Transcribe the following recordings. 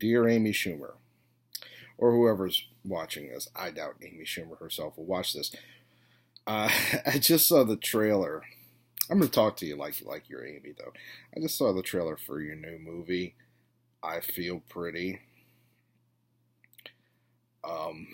Dear Amy Schumer, or whoever's watching this, I doubt Amy Schumer herself will watch this. I just saw the trailer. I'm gonna talk to you like you're Amy though. I just saw the trailer for your new movie. I Feel Pretty. Um,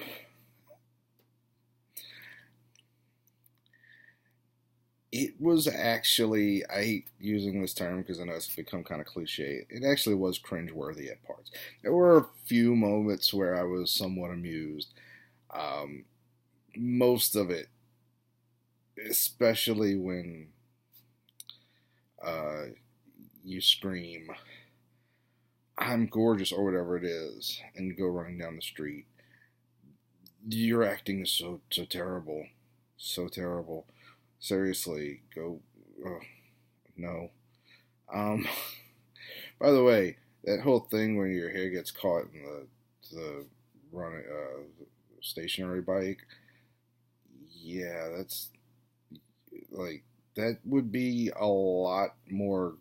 it was actually, I hate using this term because I know it's become kind of cliche. It actually was cringeworthy at parts. There were a few moments where I was somewhat amused. Um, Most of it, especially when uh, you scream, I'm gorgeous, or whatever it is, and go running down the street. Your acting is so terrible. So terrible. Seriously, go. Oh, no. Um, by the way, that whole thing when your hair gets caught in the running stationary bike, yeah, that's like that would be a lot more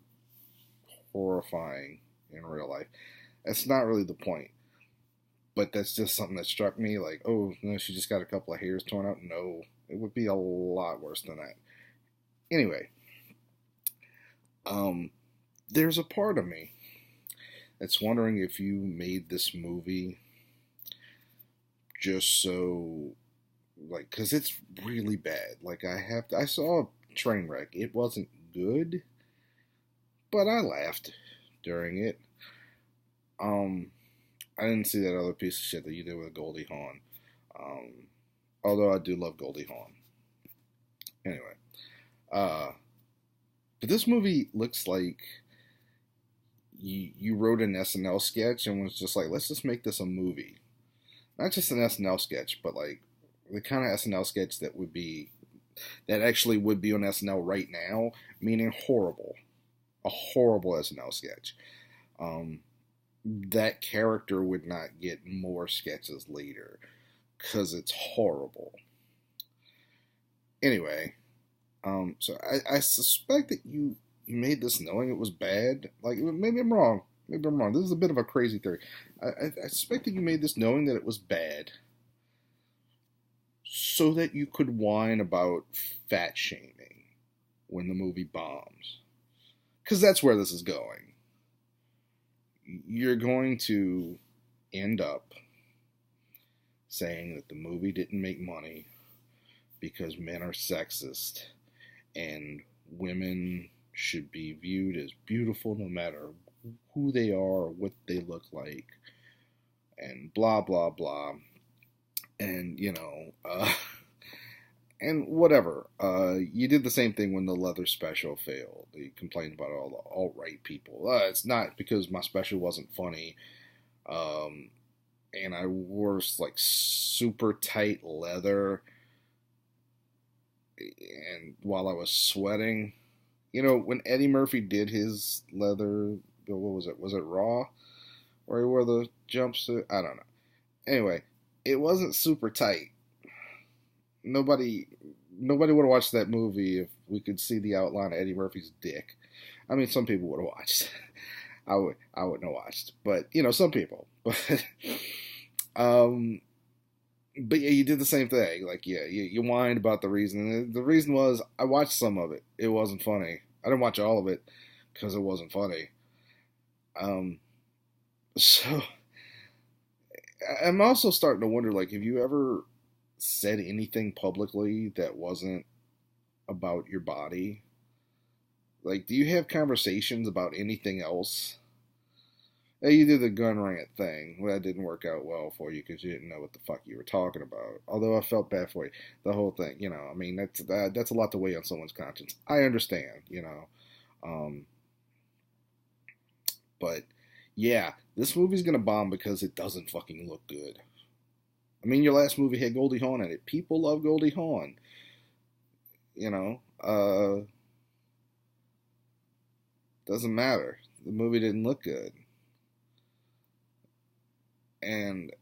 horrifying in real life. That's not really the point, but that's just something that struck me. Like, oh no, she just got a couple of hairs torn out. No, it would be a lot worse than that. Anyway, um, there's a part of me that's wondering if you made this movie just so, like, because it's really bad. Like, I saw Trainwreck. It wasn't good, but I laughed during it. Um, I didn't see that other piece of shit that you did with Goldie Hawn. Um, Although I do love Goldie Hawn. Anyway, uh, but this movie looks like you wrote an SNL sketch and was just like, let's just make this a movie. Not just an SNL sketch, but like the kind of SNL sketch that actually would be on SNL right now, meaning horrible, a horrible SNL sketch. Um, that character would not get more sketches later because it's horrible. Anyway, so I suspect that you made this knowing it was bad. Like maybe I'm wrong. Maybe I'm wrong. This is a bit of a crazy theory. I suspect that you made this knowing that it was bad, so that you could whine about fat shaming when the movie bombs. Because that's where this is going. You're going to end up saying that the movie didn't make money because men are sexist and women should be viewed as beautiful no matter who they are or what they look like, and blah, blah, blah. And, and whatever. You did the same thing when the leather special failed. You complained about all the alt-right people. It's not because my special wasn't funny. Um, and I wore like super tight leather, and while I was sweating, when Eddie Murphy did his leather, what was it? Was it Raw, where he wore the jumpsuit? I don't know. Anyway, it wasn't super tight. Nobody, nobody would have watched that movie if we could see the outline of Eddie Murphy's dick. I mean, some people would have watched. I wouldn't have watched, but some people. Um, but yeah, you did the same thing. Like, yeah, you whined about the reason. And the reason was I watched some of it. It wasn't funny. I didn't watch all of it because it wasn't funny. Um, so I'm also starting to wonder, like, have you ever said anything publicly that wasn't about your body? Like, do you have conversations about anything else? Yeah, you did the gun rant thing. Well, that didn't work out well for you because you didn't know what the fuck you were talking about. Although I felt bad for you. The whole thing, I mean, that's a lot to weigh on someone's conscience. I understand. Um, but yeah, this movie's gonna bomb because it doesn't fucking look good. I mean, your last movie had Goldie Hawn in it. People love Goldie Hawn. You know, uh, doesn't matter. The movie didn't look good. And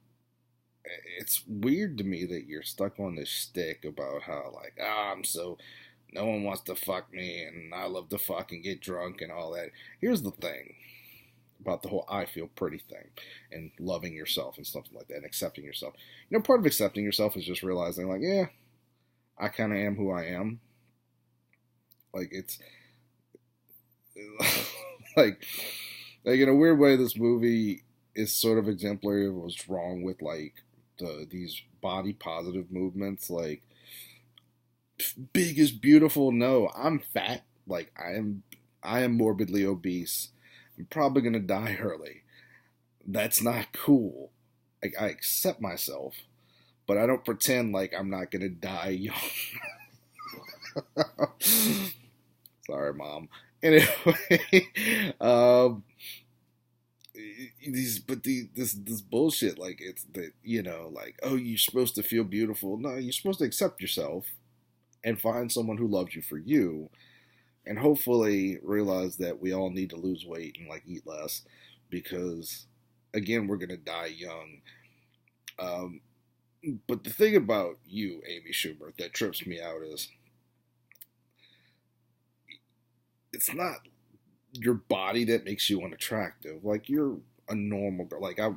it's weird to me that you're stuck on this shtick about how, like, I'm so, no one wants to fuck me and I love to fuck and get drunk and all that. Here's the thing about the whole I feel pretty thing and loving yourself and something like that and accepting yourself. You know, part of accepting yourself is just realizing, like, yeah, I kind of am who I am. Like, it's like in a weird way, this movie is sort of exemplary of what's wrong with like these body positive movements. Like, big is beautiful. No, I'm fat. Like, I am morbidly obese. I'm probably gonna die early. That's not cool. Like, I accept myself, but I don't pretend like I'm not gonna die young. Sorry, mom. Anyway, this bullshit, like, it's that, you know, like, oh, you're supposed to feel beautiful. No, you're supposed to accept yourself and find someone who loves you for you, and hopefully realize that we all need to lose weight and like eat less, because again, we're gonna die young. Um, but the thing about you, Amy Schumer, that trips me out is it's not your body that makes you unattractive. Like, you're a normal girl. Like, I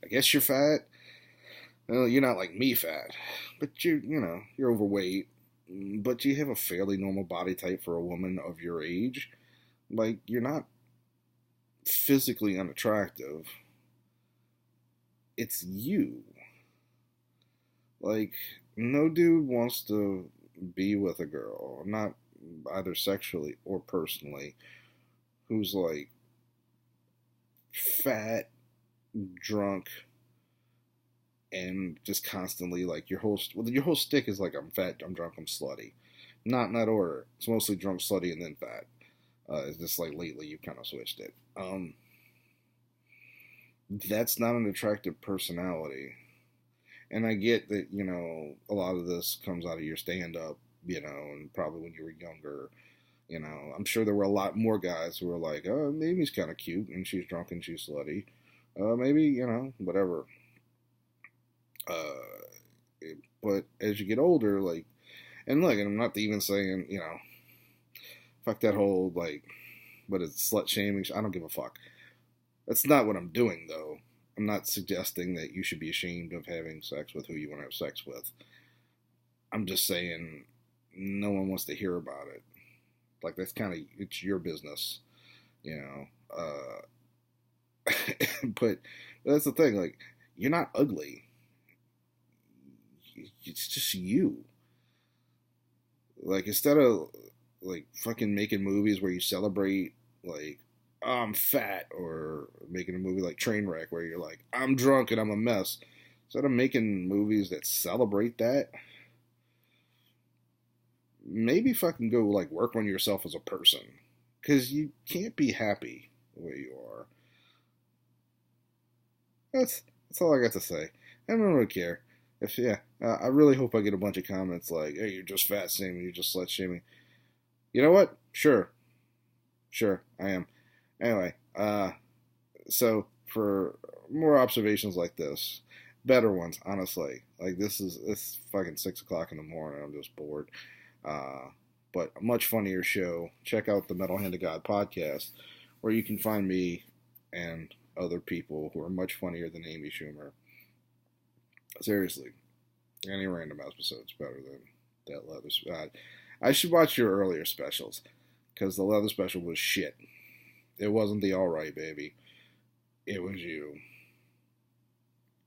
guess you're fat. Well, you're not like me fat, but you know, you're overweight, but you have a fairly normal body type for a woman of your age. Like, you're not physically unattractive. It's you. Like, no dude wants to be with a girl, not either sexually or personally, who's like fat, drunk, and just constantly like your whole stick is like, I'm fat, I'm drunk, I'm slutty. Not in that order. It's mostly drunk, slutty, and then fat. It's just like lately you've kind of switched it. That's not an attractive personality. And I get that, you know, a lot of this comes out of your stand up, you know, and probably when you were younger, you know, I'm sure there were a lot more guys who were like, oh, Amy's kind of cute and she's drunk and she's slutty. Maybe, you know, whatever. Uh, but as you get older, like, and look, and I'm not even saying, you know, fuck that whole, like, what is it, slut shaming? I don't give a fuck. That's not what I'm doing, though. I'm not suggesting that you should be ashamed of having sex with who you want to have sex with. I'm just saying no one wants to hear about it. Like, that's kind of, it's your business, you know. But that's the thing, like, you're not ugly. It's just you. Like, instead of, like, fucking making movies where you celebrate, like, oh, I'm fat, or making a movie like Trainwreck where you're like, I'm drunk and I'm a mess. Instead of making movies that celebrate that, maybe fucking go, like, work on yourself as a person. Because you can't be happy the way you are. That's all I got to say. I don't really care. If, yeah, I really hope I get a bunch of comments like, hey, you're just fat shaming, you're just slut shaming. You know what? Sure, I am. Anyway, so for more observations like this, better ones, honestly. Like, it's fucking 6 o'clock in the morning. I'm just bored. But a much funnier show. Check out the Metal Hand of God podcast, where you can find me and other people who are much funnier than Amy Schumer. Seriously, any random episode's better than that leather. I should watch your earlier specials, because the leather special was shit. It wasn't the All Right Baby. It was you.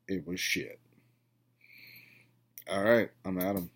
It was shit. All right, I'm Adam.